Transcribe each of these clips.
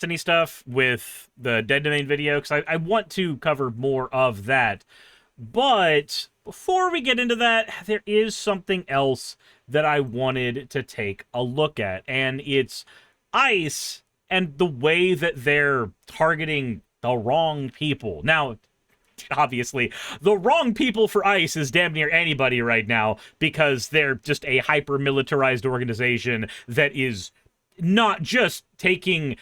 Destiny stuff with the Dead Domain video, because I want to cover more of that. But before we get into that, there is something else that I wanted to take a look at, and it's ICE and the way that they're targeting the wrong people. Now, obviously, the wrong people for ICE is damn near anybody right now, because they're just a hyper-militarized organization that is not just taking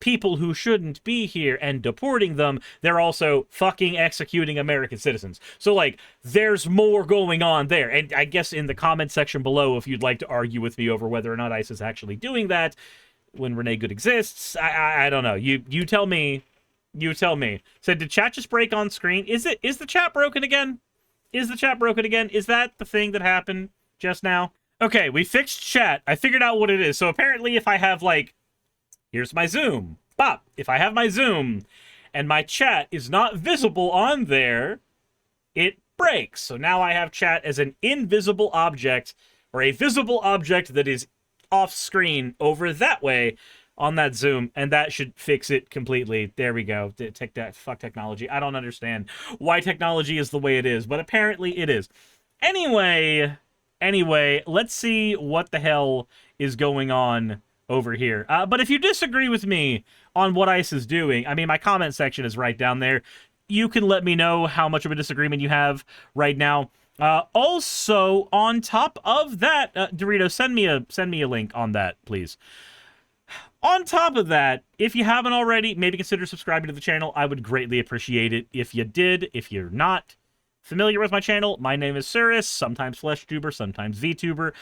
people who shouldn't be here and deporting them, they're also fucking executing American citizens. So, like, there's more going on there. And I guess in the comment section below, if you'd like to argue with me over whether or not ICE is actually doing that when Renee Good exists, I don't know. You tell me. You tell me. So did chat just break on screen? Is the chat broken again? Is the chat broken again? Is that the thing that happened just now? Okay, we fixed chat. I figured out what it is. So apparently if I have, like, here's my Zoom. Bop. If I have my Zoom and my chat is not visible on there, it breaks. So now I have chat as an invisible object, or a visible object that is off screen over that way on that Zoom, and that should fix it completely. There we go. Fuck technology. I don't understand why technology is the way it is, but apparently it is. Anyway, let's see what the hell is going on over here. But if you disagree with me on what ICE is doing, I mean, my comment section is right down there. You can let me know how much of a disagreement you have right now. Also, on top of that, Dorito, send me a link on that, please. On top of that, if you haven't already, maybe consider subscribing to the channel. I would greatly appreciate it if you did. If you're not familiar with my channel, my name is Suris, sometimes FleshTuber, sometimes VTuber,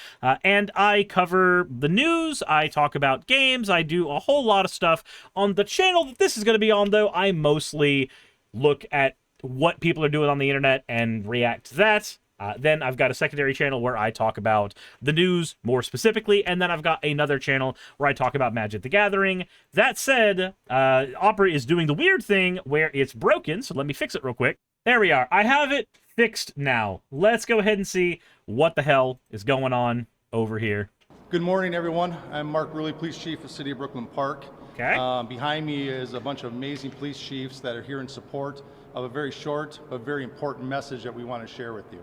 and I cover the news, I talk about games, I do a whole lot of stuff. On the channel that this is going to be on, though, I mostly look at what people are doing on the internet and react to that. Then I've got a secondary channel where I talk about the news more specifically, and then I've got another channel where I talk about Magic the Gathering. That said, Opera is doing the weird thing where it's broken, so let me fix it real quick. There we are. I have it fixed now. Let's go ahead and see what the hell is going on over here. Good morning, everyone. I'm Mark Ruley, Police Chief of the City of Brooklyn Park. Okay. Behind me is a bunch of amazing police chiefs that are here in support of a very short but very important message that we want to share with you.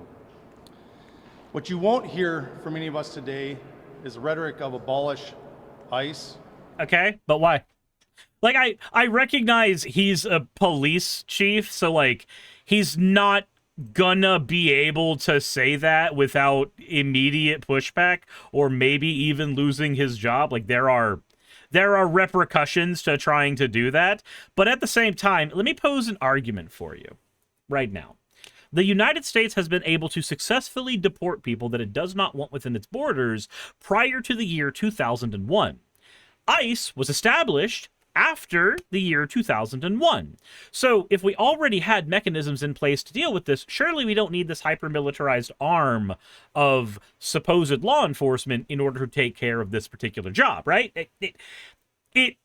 What you won't hear from any of us today is the rhetoric of abolish ICE. Okay, but why? Like, I recognize he's a police chief, so, like, he's not gonna be able to say that without immediate pushback, or maybe even losing his job. Like, there are repercussions to trying to do that. But at the same time, let me pose an argument for you right now. The United States has been able to successfully deport people that it does not want within its borders prior to the year 2001. ICE was established after the year 2001. So if we already had mechanisms in place to deal with this, surely we don't need this hyper-militarized arm of supposed law enforcement in order to take care of this particular job, right? It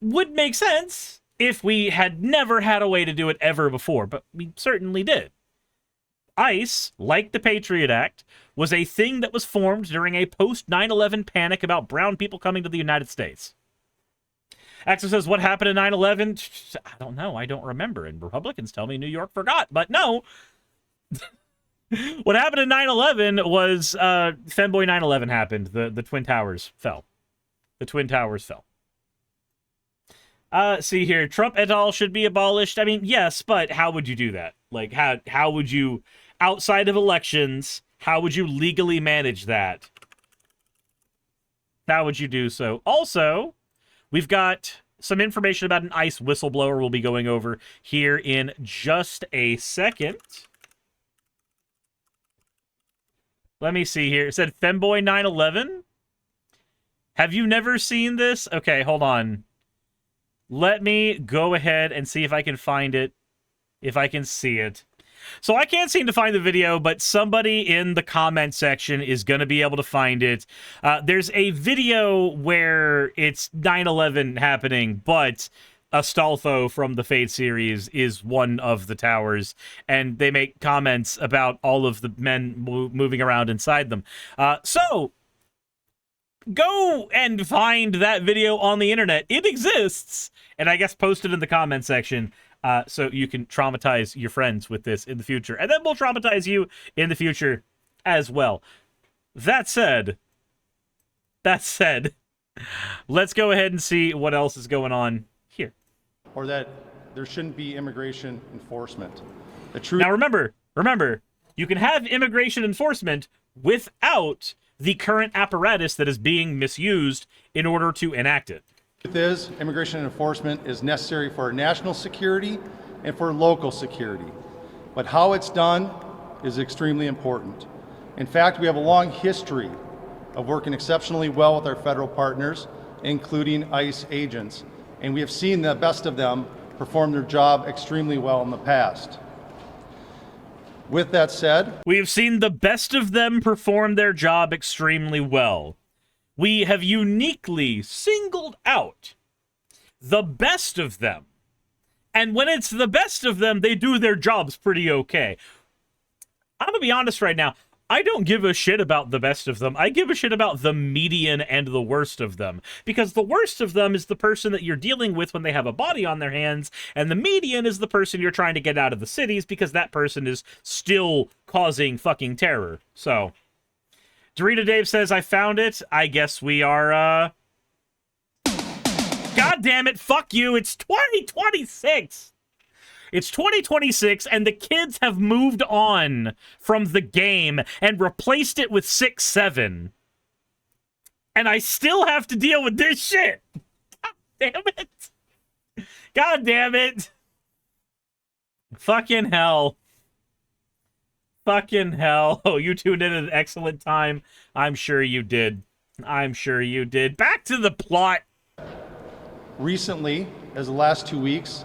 would make sense if we had never had a way to do it ever before, but we certainly did. ICE, like the Patriot Act, was a thing that was formed during a post-9/11 panic about brown people coming to the United States. Axel says, what happened in 9/11? I don't know. I don't remember. And Republicans tell me New York forgot. But no. What happened in 9/11 was Femboy 9/11 happened. The Twin Towers fell. The Twin Towers fell. See here, Trump et al. Should be abolished. I mean, yes, but how would you do that? Like, how would you, outside of elections, how would you legally manage that? How would you do so? Also, we've got some information about an ICE whistleblower we'll be going over here in just a second. Let me see here. It said Femboy 9/11. Have you never seen this? Okay, hold on. Let me go ahead and see if I can find it, if I can see it. So I can't seem to find the video, but somebody in the comment section is going to be able to find it. There's a video where it's 9/11 happening, but Astolfo from the Fate series is one of the towers, and they make comments about all of the men moving around inside them. So go and find that video on the internet. It exists. And I guess post it in the comment section so you can traumatize your friends with this in the future. And then we'll traumatize you in the future as well. That said, let's go ahead and see what else is going on here. Or that there shouldn't be immigration enforcement. The truth. Now remember, you can have immigration enforcement without the current apparatus that is being misused in order to enact it. The truth is, immigration enforcement is necessary for our national security and for local security. But how it's done is extremely important. In fact, we have a long history of working exceptionally well with our federal partners, including ICE agents, and we have seen the best of them perform their job extremely well in the past. With that said, we have seen the best of them perform their job extremely well. We have uniquely singled out the best of them. And when it's the best of them, they do their jobs pretty okay. I'm gonna be honest right now. I don't give a shit about the best of them. I give a shit about the median and the worst of them. Because the worst of them is the person that you're dealing with when they have a body on their hands, and the median is the person you're trying to get out of the cities because that person is still causing fucking terror. So, Dorita Dave says, I found it. I guess we are, God damn it, fuck you, it's 2026! It's 2026, and the kids have moved on from the game and replaced it with 6-7. And I still have to deal with this shit. God damn it. God damn it. Fucking hell. Fucking hell. Oh, you tuned in at an excellent time. I'm sure you did. I'm sure you did. Back to the plot. recently, as the last 2 weeks,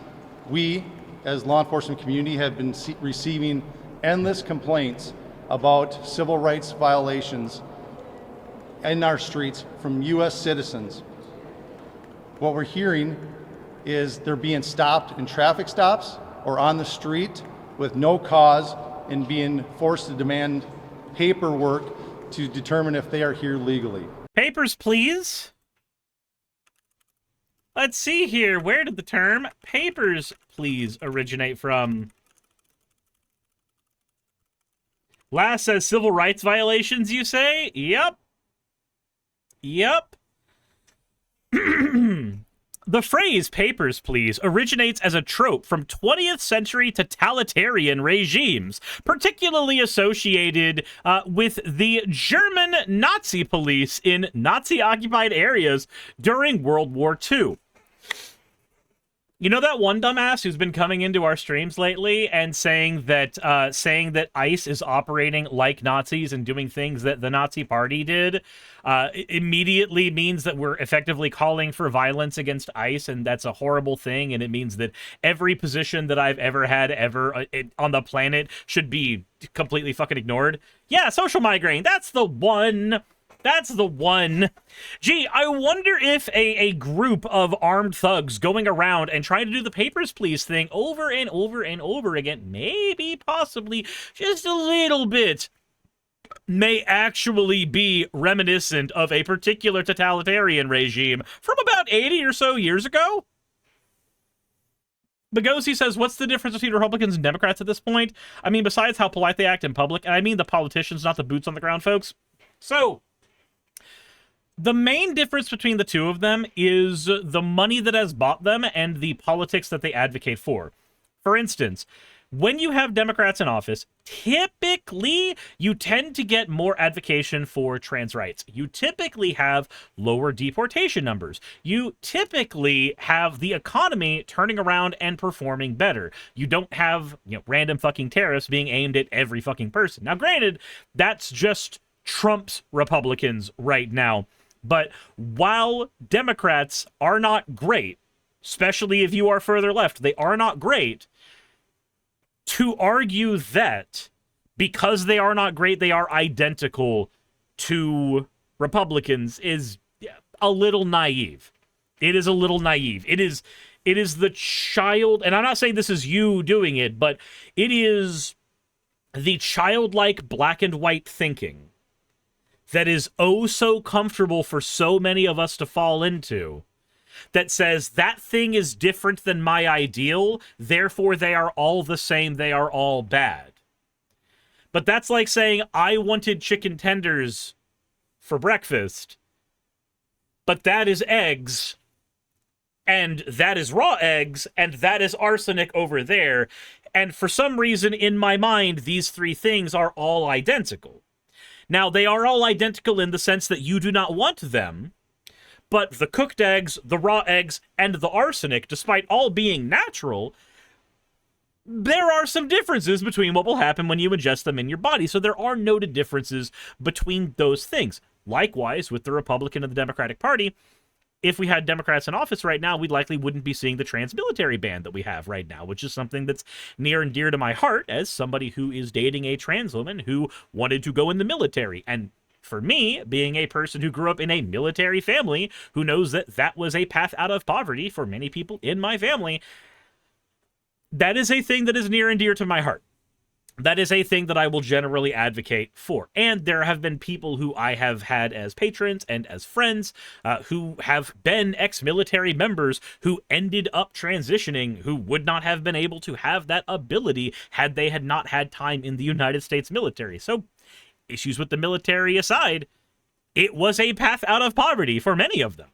we as law enforcement community have been receiving endless complaints about civil rights violations in our streets from U.S. citizens. What we're hearing is they're being stopped in traffic stops or on the street with no cause and being forced to demand paperwork to determine if they are here legally. Papers, please. Let's see here. Where did the term papers, please originate from? Last says civil rights violations, you say? Yep. Yep. The phrase papers, please originates as a trope from 20th century totalitarian regimes, particularly associated with the German Nazi police in Nazi-occupied areas during World War II. You know that one dumbass who's been coming into our streams lately and saying that ICE is operating like Nazis and doing things that the Nazi Party did immediately means that we're effectively calling for violence against ICE, and that's a horrible thing, and it means that every position that I've ever had on the planet should be completely fucking ignored. Yeah, social migraine, that's the one. That's the one. Gee, I wonder if a group of armed thugs going around and trying to do the papers, please thing over and over and over again, maybe, possibly, just a little bit, may actually be reminiscent of a particular totalitarian regime from about 80 or so years ago. Bagosi says, what's the difference between Republicans and Democrats at this point? I mean, besides how polite they act in public, and I mean the politicians, not the boots on the ground folks. So, the main difference between the two of them is the money that has bought them and the politics that they advocate for. For instance, when you have Democrats in office, typically you tend to get more advocacy for trans rights. You typically have lower deportation numbers. You typically have the economy turning around and performing better. You don't have, random fucking tariffs being aimed at every fucking person. Now, granted, that's just Trump's Republicans right now. But while Democrats are not great, especially if you are further left, they are not great, to argue that because they are not great, they are identical to Republicans is a little naive. It is a little naive. It is the child, and I'm not saying this is you doing it, but it is the childlike black and white thinking that is oh so comfortable for so many of us to fall into, that says that thing is different than my ideal, therefore they are all the same, they are all bad. But that's like saying I wanted chicken tenders for breakfast, but that is eggs, and that is raw eggs, and that is arsenic over there, and for some reason in my mind these three things are all identical. Now, they are all identical in the sense that you do not want them, but the cooked eggs, the raw eggs, and the arsenic, despite all being natural, there are some differences between what will happen when you ingest them in your body. So there are noted differences between those things. Likewise, with the Republican and the Democratic Party, if we had Democrats in office right now, we likely wouldn't be seeing the trans-military ban that we have right now, which is something that's near and dear to my heart as somebody who is dating a trans woman who wanted to go in the military. And for me, being a person who grew up in a military family, who knows that that was a path out of poverty for many people in my family, that is a thing that is near and dear to my heart. That is a thing that I will generally advocate for. And there have been people who I have had as patrons and as friends who have been ex-military members who ended up transitioning, who would not have been able to have that ability had they had not had time in the United States military. So, issues with the military aside, it was a path out of poverty for many of them.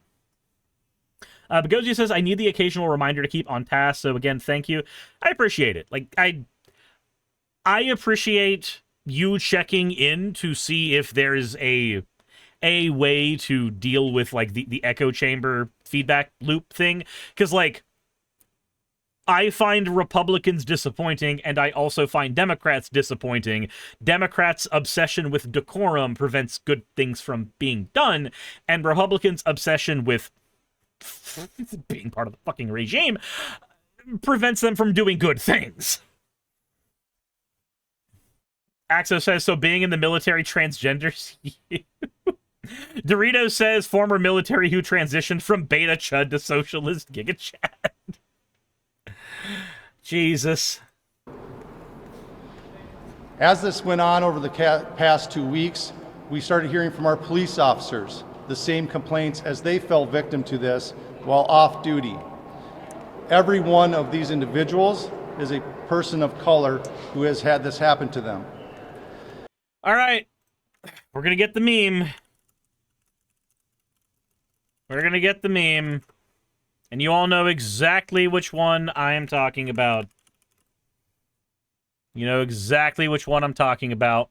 Begoji says, I need the occasional reminder to keep on task. So again, thank you. I appreciate it. Like, I appreciate you checking in to see if there is a way to deal with, like, the echo chamber feedback loop thing. Because, like, I find Republicans disappointing, and I also find Democrats disappointing. Democrats' obsession with decorum prevents good things from being done, and Republicans' obsession with being part of the fucking regime prevents them from doing good things. Axo says, so being in the military transgenders you. Dorito says, former military who transitioned from beta chud to socialist giga chat. Jesus. As this went on over the past 2 weeks, we started hearing from our police officers the same complaints as they fell victim to this while off duty. Every one of these individuals is a person of color who has had this happen to them. All right, we're gonna get the meme. We're gonna get the meme. And you all know exactly which one I am talking about. You know exactly which one I'm talking about.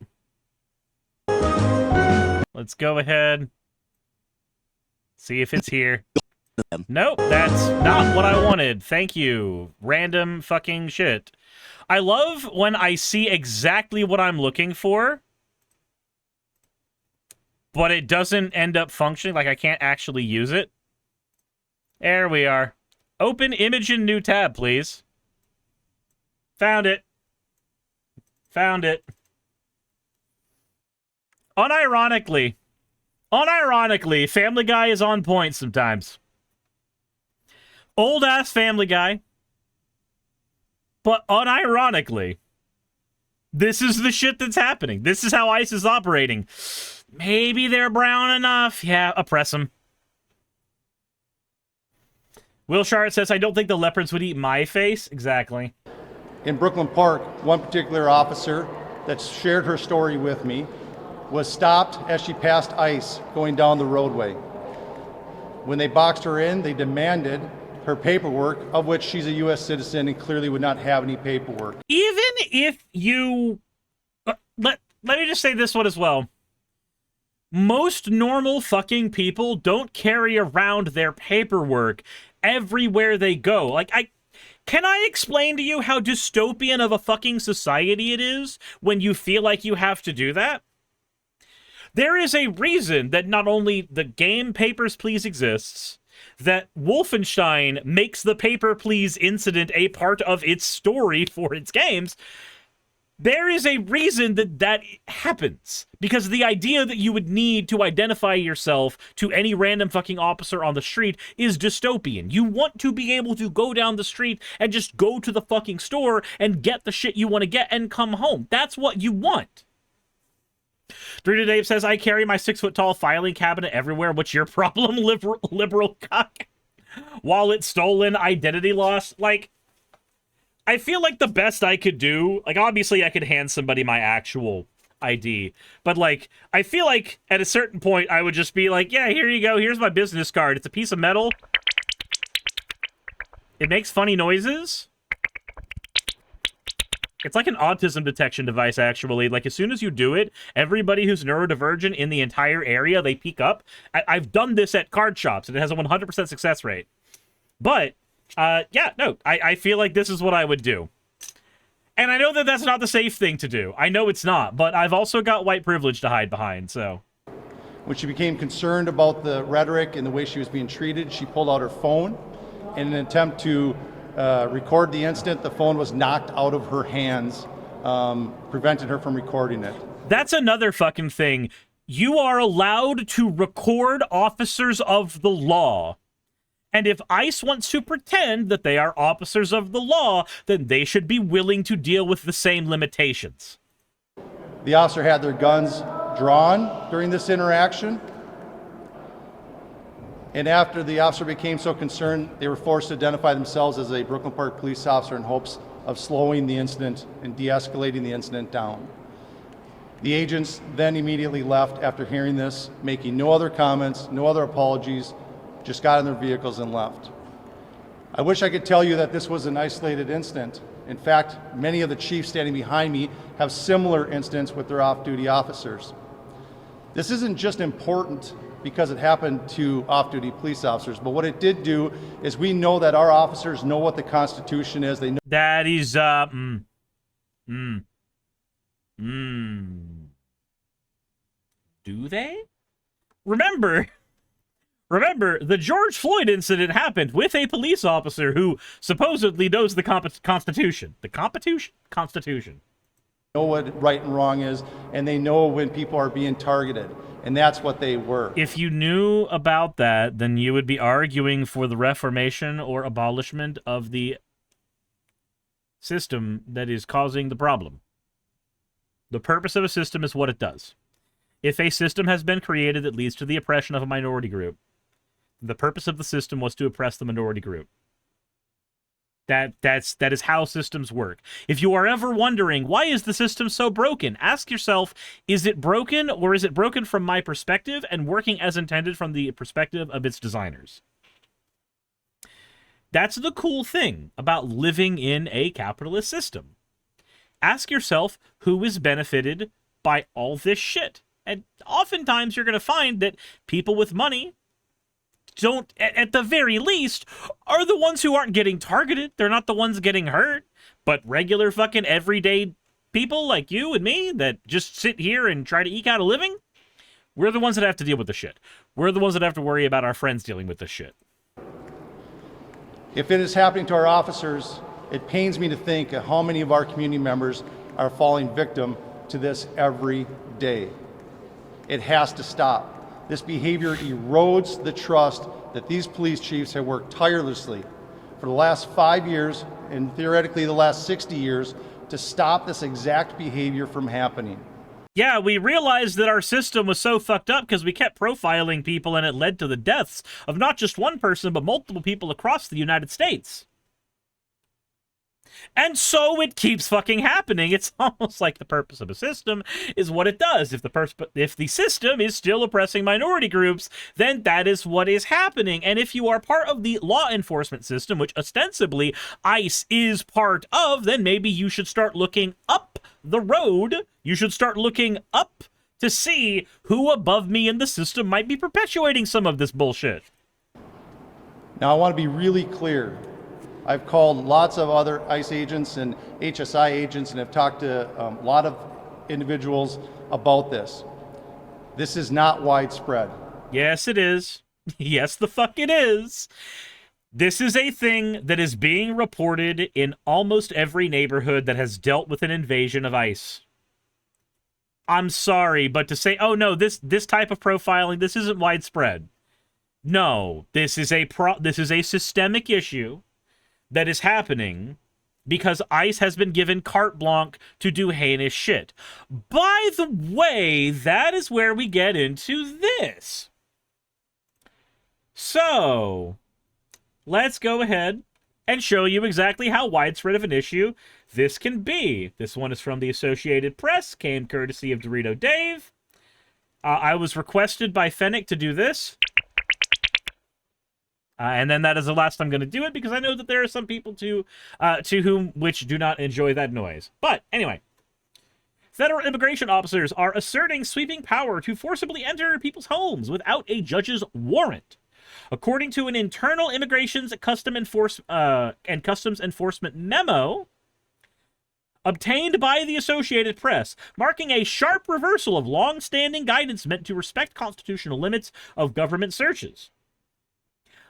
Let's go ahead. See if it's here. Nope, that's not what I wanted. Thank you. Random fucking shit. I love when I see exactly what I'm looking for, but it doesn't end up functioning, like I can't actually use it. There we are. Open image in new tab, please. Found it. Found it. Unironically, Family Guy is on point sometimes. Old-ass Family Guy. But unironically, this is the shit that's happening. This is how ICE is operating. Maybe they're brown enough. Yeah, oppress them. Will Shard says, I don't think the leopards would eat my face. Exactly. In Brooklyn Park, one particular officer that shared her story with me was stopped as she passed ICE going down the roadway. When they boxed her in, they demanded her paperwork, of which she's a U.S. citizen and clearly would not have any paperwork. Even if you... let me just say this one as well. Most normal fucking people don't carry around their paperwork everywhere they go. Like, can I explain to you how dystopian of a fucking society it is when you feel like you have to do that? There is a reason that not only the game Papers, Please exists, that Wolfenstein makes the Paper Please incident a part of its story for its games. There is a reason that that happens. Because the idea that you would need to identify yourself to any random fucking officer on the street is dystopian. You want to be able to go down the street and just go to the fucking store and get the shit you want to get and come home. That's what you want. Drew Dave says, I carry my 6-foot-tall filing cabinet everywhere. What's your problem, liberal cock? Wallet stolen, identity lost. Like, I feel like the best I could do, like, obviously I could hand somebody my actual ID, but, like, I feel like at a certain point I would just be like, yeah, here you go. Here's my business card. It's a piece of metal. It makes funny noises. It's like an autism detection device, actually. Like, as soon as you do it, everybody who's neurodivergent in the entire area, they peek up. I've done this at card shops, and it has a 100% success rate. But, yeah, no, I feel like this is what I would do. And I know that that's not the safe thing to do. I know it's not, but I've also got white privilege to hide behind, so. When she became concerned about the rhetoric and the way she was being treated, she pulled out her phone. In an attempt to record the incident, the phone was knocked out of her hands, preventing her from recording it. That's another fucking thing. You are allowed to record officers of the law. And if ICE wants to pretend that they are officers of the law, then they should be willing to deal with the same limitations. The officer had their guns drawn during this interaction. And after the officer became so concerned, they were forced to identify themselves as a Brooklyn Park police officer in hopes of slowing the incident and de-escalating the incident down. The agents then immediately left after hearing this, making no other comments, no other apologies, just got in their vehicles and left. I wish I could tell you that this was an isolated incident. In fact, many of the chiefs standing behind me have similar incidents with their off-duty officers. This isn't just important because it happened to off-duty police officers, but what it did do is we know that our officers know what the Constitution is. They know that is, Do they? Remember, the George Floyd incident happened with a police officer who supposedly knows the Constitution. The Constitution. know what right and wrong is, and they know when people are being targeted, and that's what they were. If you knew about that, then you would be arguing for the reformation or abolishment of the system that is causing the problem. The purpose of a system is what it does. If a system has been created that leads to the oppression of a minority group, the purpose of the system was to oppress the minority group. That is how systems work. If you are ever wondering, why is the system so broken? Ask yourself, is it broken, or is it broken from my perspective and working as intended from the perspective of its designers? That's the cool thing about living in a capitalist system. Ask yourself, who is benefited by all this shit? And oftentimes you're going to find that people with money don't, at the very least, are the ones who aren't getting targeted. They're not the ones getting hurt. But regular fucking everyday people like you and me that just sit here and try to eke out a living, we're the ones that have to deal with the shit. We're the ones that have to worry about our friends dealing with this shit. If it is happening to our officers, it pains me to think of how many of our community members are falling victim to this every day. It has to stop. This behavior erodes the trust that these police chiefs have worked tirelessly for the last 5 years and theoretically the last 60 years to stop this exact behavior from happening. Yeah, we realized that our system was so fucked up because we kept profiling people and it led to the deaths of not just one person, but multiple people across the United States. And so it keeps fucking happening. It's almost like the purpose of a system is what it does. If the system is still oppressing minority groups, then that is what is happening. And if you are part of the law enforcement system, which ostensibly ICE is part of, then maybe you should start looking up the road. You should start looking up to see who above me in the system might be perpetuating some of this bullshit. Now, I want to be really clear. I've called lots of other ICE agents and HSI agents and have talked to a lot of individuals about this. This is not widespread. Yes, it is. Yes, the fuck it is. This is a thing that is being reported in almost every neighborhood that has dealt with an invasion of ICE. I'm sorry, but to say, oh no, this type of profiling, this isn't widespread. No, this is a systemic issue that is happening, because ICE has been given carte blanche to do heinous shit. By the way, that is where we get into this. So, let's go ahead and show you exactly how widespread of an issue this can be. This one is from the Associated Press, came courtesy of Dorito Dave. I was requested by Fennec to do this. And then that is the last I'm going to do it, because I know that there are some people to whom which do not enjoy that noise. But anyway, federal immigration officers are asserting sweeping power to forcibly enter people's homes without a judge's warrant. According to an internal immigrations and customs enforcement memo obtained by the Associated Press, marking a sharp reversal of long-standing guidance meant to respect constitutional limits of government searches.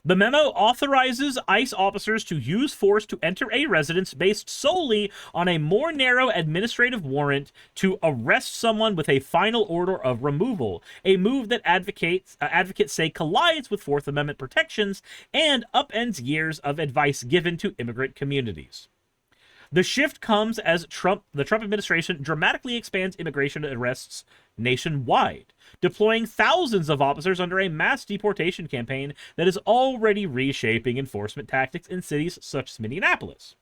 The memo authorizes ICE officers to use force to enter a residence based solely on a more narrow administrative warrant to arrest someone with a final order of removal, a move that advocates say collides with Fourth Amendment protections and upends years of advice given to immigrant communities. The shift comes as the Trump administration dramatically expands immigration arrests nationwide, deploying thousands of officers under a mass deportation campaign that is already reshaping enforcement tactics in cities such as Minneapolis.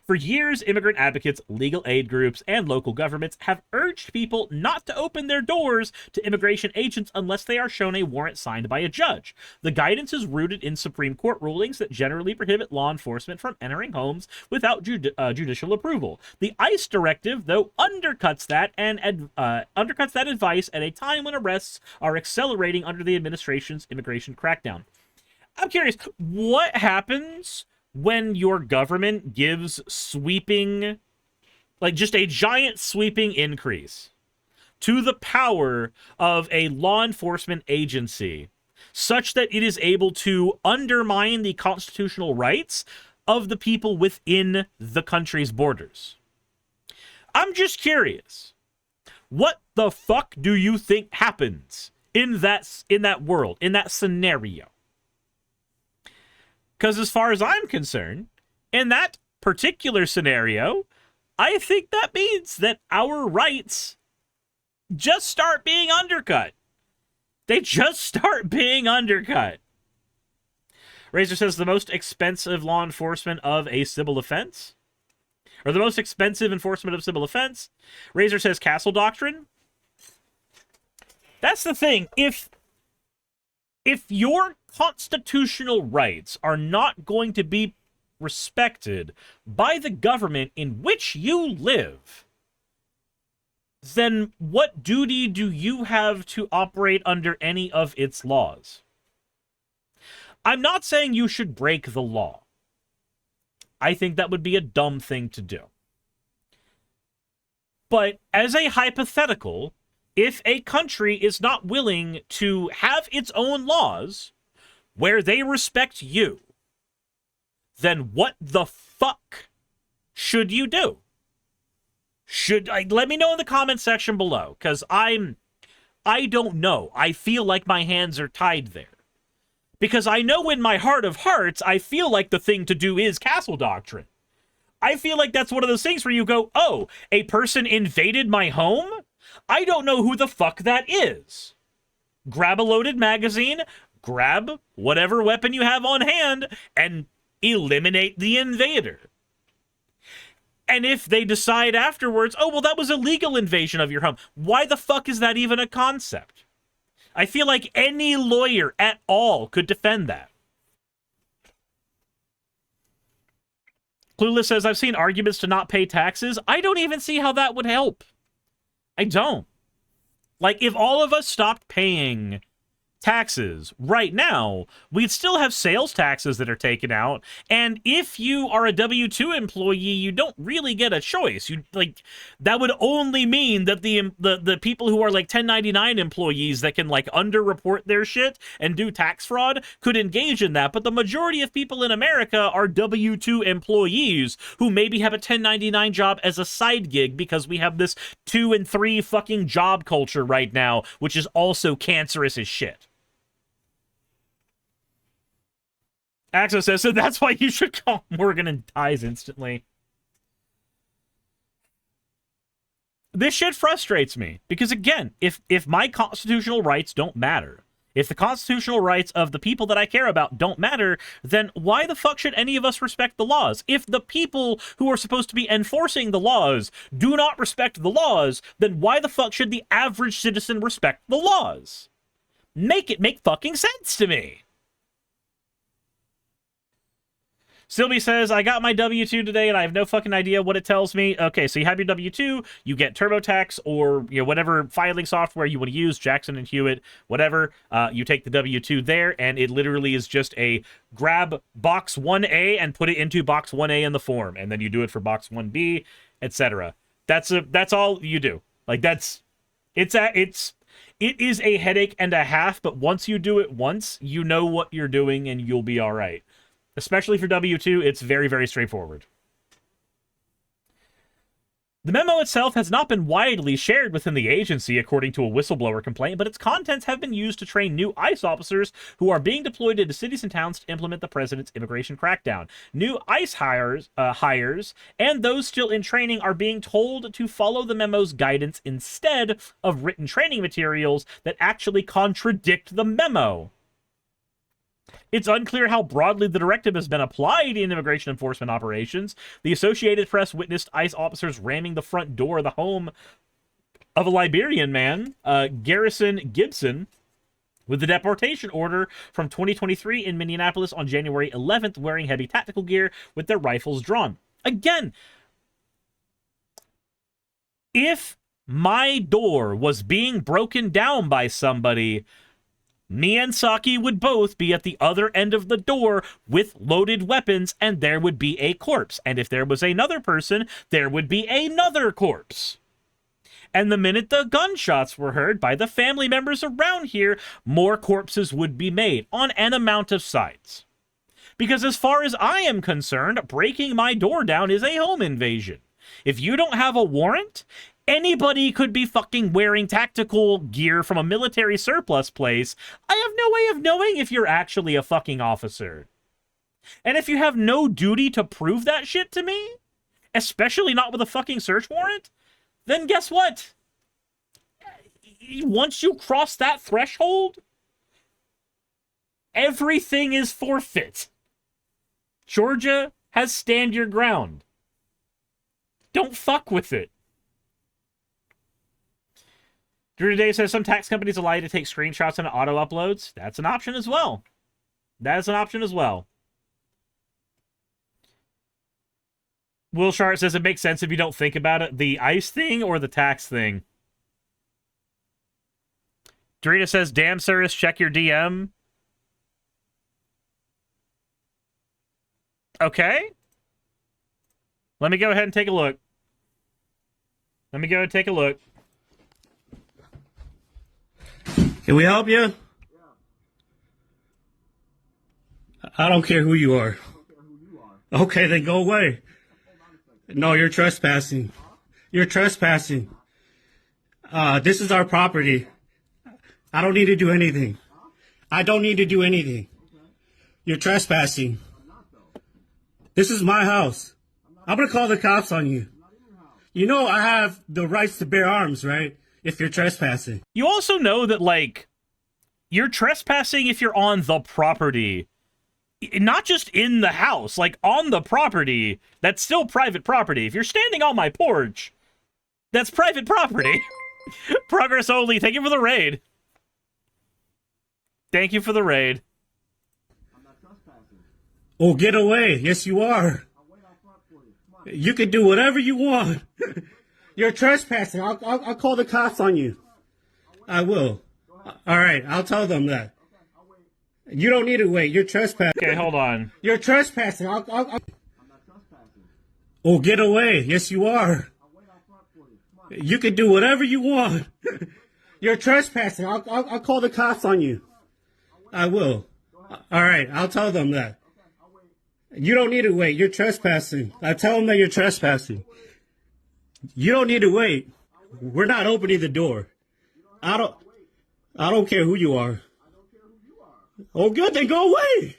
For years, immigrant advocates, legal aid groups, and local governments have urged people not to open their doors to immigration agents unless they are shown a warrant signed by a judge. The guidance is rooted in Supreme Court rulings that generally prohibit law enforcement from entering homes without judicial approval. The ICE directive, though, undercuts that advice at a time when arrests are accelerating under the administration's immigration crackdown. I'm curious, what happens when your government gives sweeping, like just a giant sweeping increase to the power of a law enforcement agency such that it is able to undermine the constitutional rights of the people within the country's borders? I'm just curious. What the fuck do you think happens in that world, in that scenario? Because as far as I'm concerned, in that particular scenario, I think that means that our rights just start being undercut. They just start being undercut. Razor says the most expensive law enforcement of a civil offense? Or the most expensive enforcement of civil offense? Razor says castle doctrine. That's the thing. If your constitutional rights are not going to be respected by the government in which you live, then what duty do you have to operate under any of its laws? I'm not saying you should break the law. I think that would be a dumb thing to do. But as a hypothetical, if a country is not willing to have its own laws where they respect you, then what the fuck should you do? Let me know in the comment section below, because I don't know. I feel like my hands are tied there. Because I know in my heart of hearts, I feel like the thing to do is castle doctrine. I feel like that's one of those things where you go, oh, a person invaded my home? I don't know who the fuck that is. Grab a loaded magazine, grab whatever weapon you have on hand, and eliminate the invader. And if they decide afterwards, oh, well, that was a legal invasion of your home, why the fuck is that even a concept? I feel like any lawyer at all could defend that. Clueless says, I've seen arguments to not pay taxes. I don't even see how that would help. I don't. Like, if all of us stopped paying taxes right now, we'd still have sales taxes that are taken out, and if you are a W-2 employee, you don't really get a choice. That would only mean that the people who are like 1099 employees that can like underreport their shit and do tax fraud could engage in that, but the majority of people in America are W-2 employees who maybe have a 1099 job as a side gig, because we have this 2 and 3 fucking job culture right now, which is also cancerous as shit. Axo says, so that's why you should call Morgan and dies instantly. This shit frustrates me. Because, again, if my constitutional rights don't matter, if the constitutional rights of the people that I care about don't matter, then why the fuck should any of us respect the laws? If the people who are supposed to be enforcing the laws do not respect the laws, then why the fuck should the average citizen respect the laws? Make it make fucking sense to me. Sylvie says, I got my W-2 today and I have no fucking idea what it tells me. Okay, so you have your W-2, you get TurboTax or whatever filing software you want to use, Jackson and Hewitt, whatever. You take the W-2 there and it literally is just a grab box 1A and put it into box 1A in the form. And then you do it for box 1B, etc. That's all you do. Like it is a headache and a half, but once you do it once, you know what you're doing and you'll be all right. Especially for W-2, it's very, very straightforward. The memo itself has not been widely shared within the agency, according to a whistleblower complaint, but its contents have been used to train new ICE officers who are being deployed into cities and towns to implement the president's immigration crackdown. New ICE hires and those still in training are being told to follow the memo's guidance instead of written training materials that actually contradict the memo. It's unclear how broadly the directive has been applied in immigration enforcement operations. The Associated Press witnessed ICE officers ramming the front door of the home of a Liberian man, Garrison Gibson, with the deportation order from 2023 in Minneapolis on January 11th, wearing heavy tactical gear with their rifles drawn. Again, if my door was being broken down by somebody, me and Saki would both be at the other end of the door with loaded weapons, and there would be a corpse. And if there was another person, there would be another corpse. And the minute the gunshots were heard by the family members around here, more corpses would be made on an amount of sides. Because as far as I am concerned, breaking my door down is a home invasion. If you don't have a warrant, anybody could be fucking wearing tactical gear from a military surplus place. I have no way of knowing if you're actually a fucking officer. And if you have no duty to prove that shit to me, especially not with a fucking search warrant, then guess what? Once you cross that threshold, everything is forfeit. Georgia has stand your ground. Don't fuck with it. Drew Today says some tax companies allow you to take screenshots and auto uploads. That's an option as well. That is an option as well. Will Shart says it makes sense if you don't think about it. The ICE thing or the tax thing? Dorita says, damn, Suris, check your DM. Okay. Let me go ahead and take a look. Let me go and take a look. Can we help you? I don't care who you are. Okay, then go away. No, you're trespassing. You're trespassing. This is our property. I don't need to do anything. I don't need to do anything. You're trespassing. This is my house. I'm going to call the cops on you. You know I have the rights to bear arms, right? If you're trespassing. You also know that, like, you're trespassing if you're on the property. Not just in the house, like, on the property. That's still private property. If you're standing on my porch, that's private property. Progress only. Thank you for the raid. Thank you for the raid. I'm not trespassing. Oh, get away. Yes, you are. I'll wait out front for you. Come on. You can do whatever you want. You're trespassing. I'll call the cops on you. I will. All right, I'll tell them that. You don't need to wait. You're trespassing. Okay, hold on. You're trespassing. I'm not trespassing. Oh, get away. Yes, you are. I'll wait out front for you. Come on. You can do whatever you want. You're trespassing. I'll call the cops on you. I will. All right, I'll tell them that. You don't need to wait. You're trespassing. I tell them that you're trespassing. You don't need to wait. We're not opening the door. I don't care who you are. Oh, good. Then go away.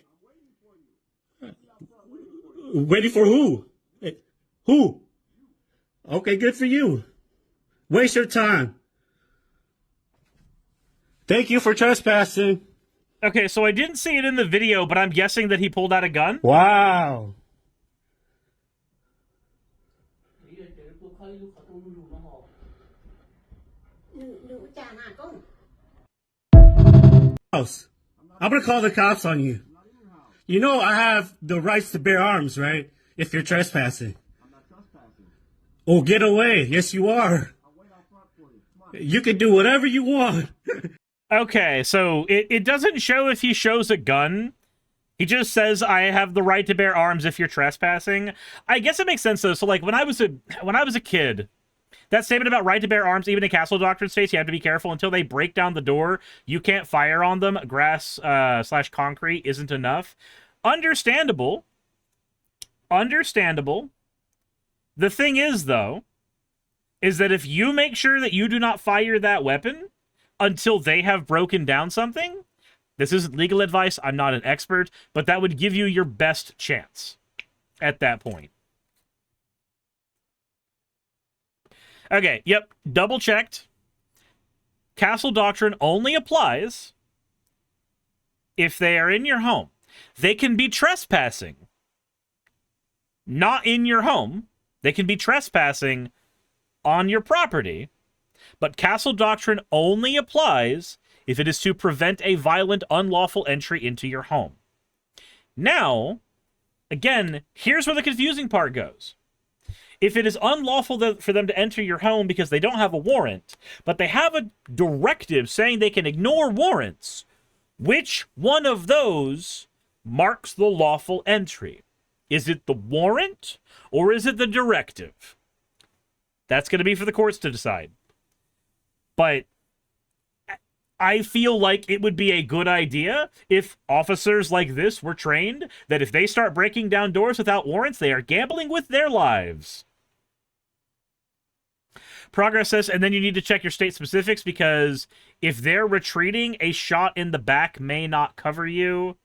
Waiting for who? Who? Okay, good for you. Waste your time. Thank you for trespassing. Okay, so I didn't see it in the video, but I'm guessing that he pulled out a gun? Wow. House. I'm gonna call the cops on you. You know I have the rights to bear arms, right? If you're trespassing. I'm not trespassing. Oh, get away. Yes, you are. I'll wait out front for you. Come on. You can do whatever you want. Okay, so it doesn't show if he shows a gun. He just says, I have the right to bear arms if you're trespassing. I guess it makes sense, though. So, like, when I was a kid, that statement about right to bear arms, even in Castle Doctrine states, you have to be careful until they break down the door. You can't fire on them. Grass / concrete isn't enough. Understandable. Understandable. The thing is, though, is that if you make sure that you do not fire that weapon until they have broken down something, this isn't legal advice, I'm not an expert, but that would give you your best chance at that point. Okay, yep, double checked. Castle Doctrine only applies if they are in your home. They can be trespassing, not in your home. They can be trespassing on your property, but Castle Doctrine only applies if it is to prevent a violent, unlawful entry into your home. Now, again, here's where the confusing part goes. If it is unlawful for them to enter your home because they don't have a warrant, but they have a directive saying they can ignore warrants, which one of those marks the lawful entry? Is it the warrant or is it the directive? That's going to be for the courts to decide. But I feel like it would be a good idea if officers like this were trained that if they start breaking down doors without warrants, they are gambling with their lives. Progress says, and then you need to check your state specifics because if they're retreating, a shot in the back may not cover you.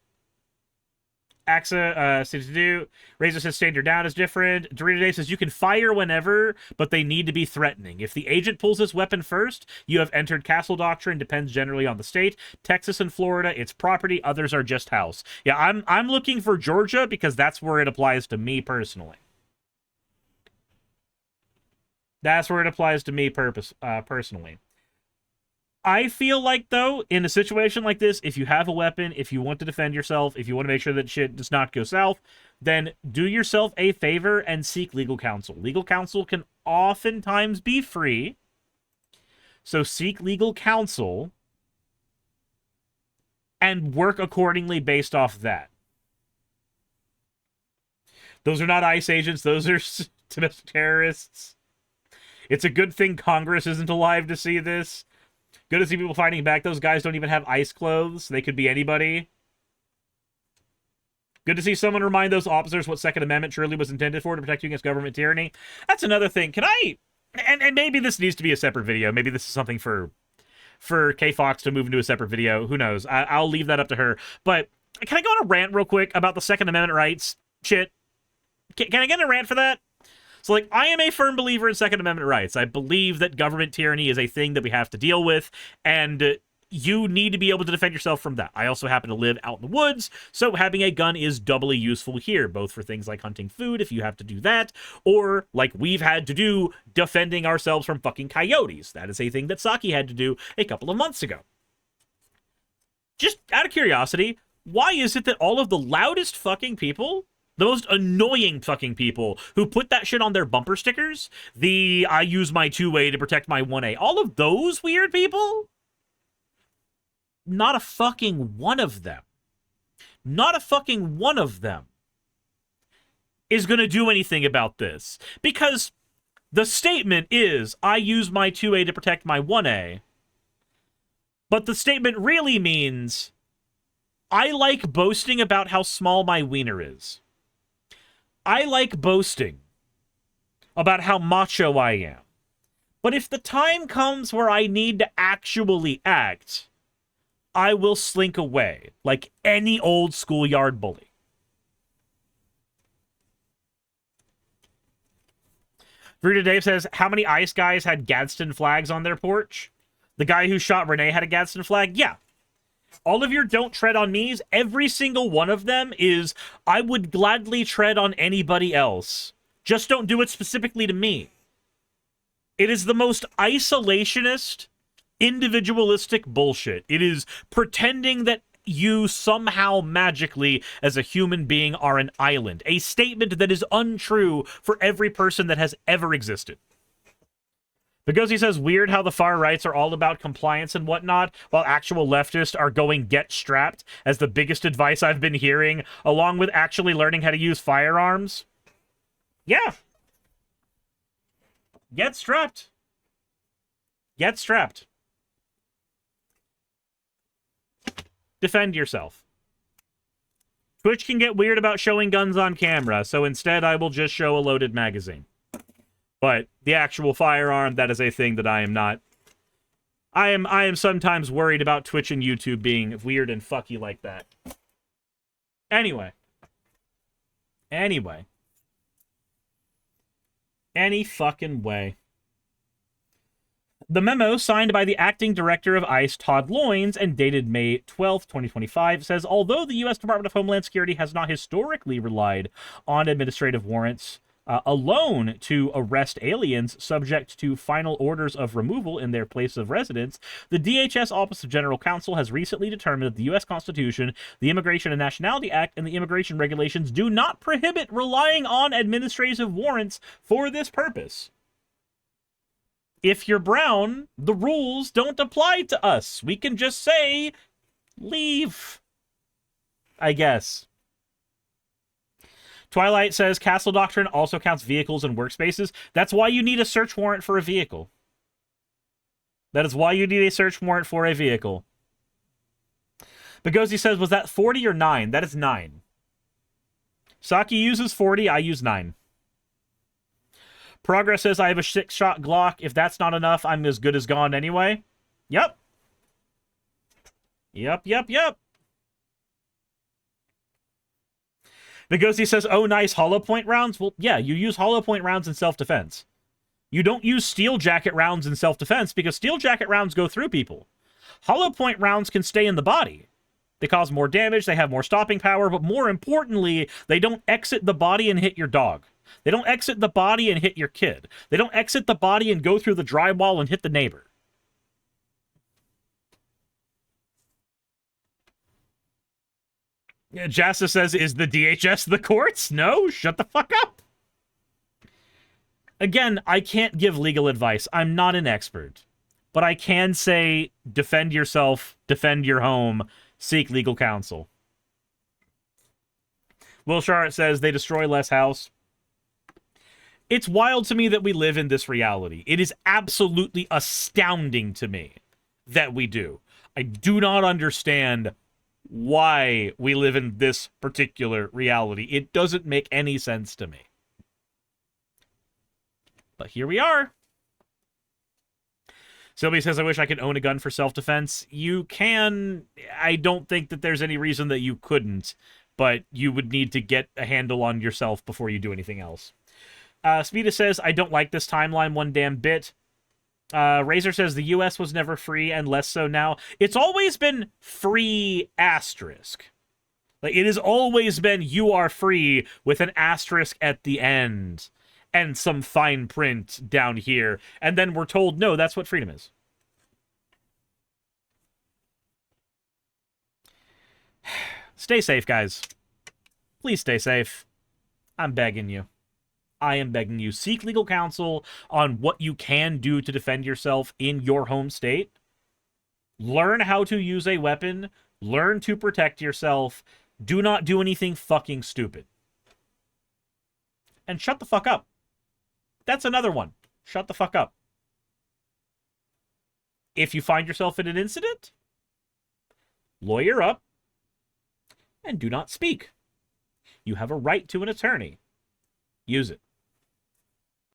AXA, Razor says standard down is different. Dorito Day says you can fire whenever, but they need to be threatening. If the agent pulls his weapon first, you have entered Castle Doctrine. Depends generally on the state. Texas and Florida, it's property. Others are just house. Yeah, I'm looking for Georgia because that's where it applies to me personally. That's where it applies to me personally. I feel like, though, in a situation like this, if you have a weapon, if you want to defend yourself, if you want to make sure that shit does not go south, then do yourself a favor and seek legal counsel. Legal counsel can oftentimes be free, so seek legal counsel and work accordingly based off that. Those are not ICE agents. Those are domestic terrorists. It's a good thing Congress isn't alive to see this. Good to see people fighting back. Those guys don't even have ICE clothes. They could be anybody. Good to see someone remind those officers what Second Amendment truly was intended for, to protect you against government tyranny. That's another thing. Can I... And maybe this needs to be a separate video. Maybe this is something for K-Fox to move into a separate video. Who knows? I'll leave that up to her. But can I go on a rant real quick about the Second Amendment rights shit? Can I get in a rant for that? So, like, I am a firm believer in Second Amendment rights. I believe that government tyranny is a thing that we have to deal with, and you need to be able to defend yourself from that. I also happen to live out in the woods, so having a gun is doubly useful here, both for things like hunting food, if you have to do that, or, like we've had to do, defending ourselves from fucking coyotes. That is a thing that Saki had to do a couple of months ago. Just out of curiosity, why is it that all of the loudest fucking people, the most annoying fucking people who put that shit on their bumper stickers, the I use my 2A to protect my 1A, all of those weird people, not a fucking one of them, not a fucking one of them is going to do anything about this. Because the statement is, I use my 2A to protect my 1A, but the statement really means, I like boasting about how small my wiener is. I like boasting about how macho I am. But if the time comes where I need to actually act, I will slink away like any old schoolyard bully. Fruita Dave says, how many ICE guys had Gadsden flags on their porch? The guy who shot Renee had a Gadsden flag? Yeah. All of your don't tread on me's, every single one of them is, I would gladly tread on anybody else. Just don't do it specifically to me. It is the most isolationist, individualistic bullshit. It is pretending that you somehow magically, as a human being, are an island. A statement that is untrue for every person that has ever existed. Because he says, weird how the far rights are all about compliance and whatnot, while actual leftists are going get strapped as the biggest advice I've been hearing, along with actually learning how to use firearms. Yeah. Get strapped. Get strapped. Defend yourself. Twitch can get weird about showing guns on camera, so instead I will just show a loaded magazine. But the actual firearm, that is a thing that I am not. I am sometimes worried about Twitch and YouTube being weird and fucky like that. Anyway. Any fucking way. The memo, signed by the acting director of ICE, Todd Loynes, and dated May 12, 2025, says, although the U.S. Department of Homeland Security has not historically relied on administrative warrants alone to arrest aliens subject to final orders of removal in their place of residence, the DHS Office of General Counsel has recently determined that the U.S. Constitution, the Immigration and Nationality Act, and the immigration regulations do not prohibit relying on administrative warrants for this purpose. If you're brown, the rules don't apply to us. We can just say, leave. I guess. Twilight says, Castle Doctrine also counts vehicles and workspaces. That's why you need a search warrant for a vehicle. That is why you need a search warrant for a vehicle. Bagosi says, was that 40 or 9? That is 9. Saki uses 40, I use 9. Progress says, I have a 6-shot Glock. If that's not enough, I'm as good as gone anyway. Yep. Nagosi says, oh, nice hollow point rounds. Well, yeah, you use hollow point rounds in self-defense. You don't use steel jacket rounds in self-defense because steel jacket rounds go through people. Hollow point rounds can stay in the body. They cause more damage, they have more stopping power, but more importantly, they don't exit the body and hit your dog. They don't exit the body and hit your kid. They don't exit the body and go through the drywall and hit the neighbor. Jasta says, is the DHS the courts? No, shut the fuck up. Again, I can't give legal advice. I'm not an expert. But I can say, defend yourself, defend your home, seek legal counsel. Will Charlotte says, they destroy less house. It's wild to me that we live in this reality. It is absolutely astounding to me that we do. I do not understand why we live in this particular reality. It doesn't make any sense to me. But here we are. Sylvie says, I wish I could own a gun for self-defense. You can. I don't think that there's any reason that you couldn't, but you would need to get a handle on yourself before you do anything else. Smita says, I don't like this timeline one damn bit. Razor says, the U.S. was never free and less so now. It's always been free asterisk. Like, it has always been you are free with an asterisk at the end and some fine print down here. And then we're told, no, that's what freedom is. Stay safe, guys. Please stay safe. I'm begging you. I am begging you. Seek legal counsel on what you can do to defend yourself in your home state. Learn how to use a weapon. Learn to protect yourself. Do not do anything fucking stupid. And shut the fuck up. That's another one. Shut the fuck up. If you find yourself in an incident, lawyer up and do not speak. You have a right to an attorney. Use it.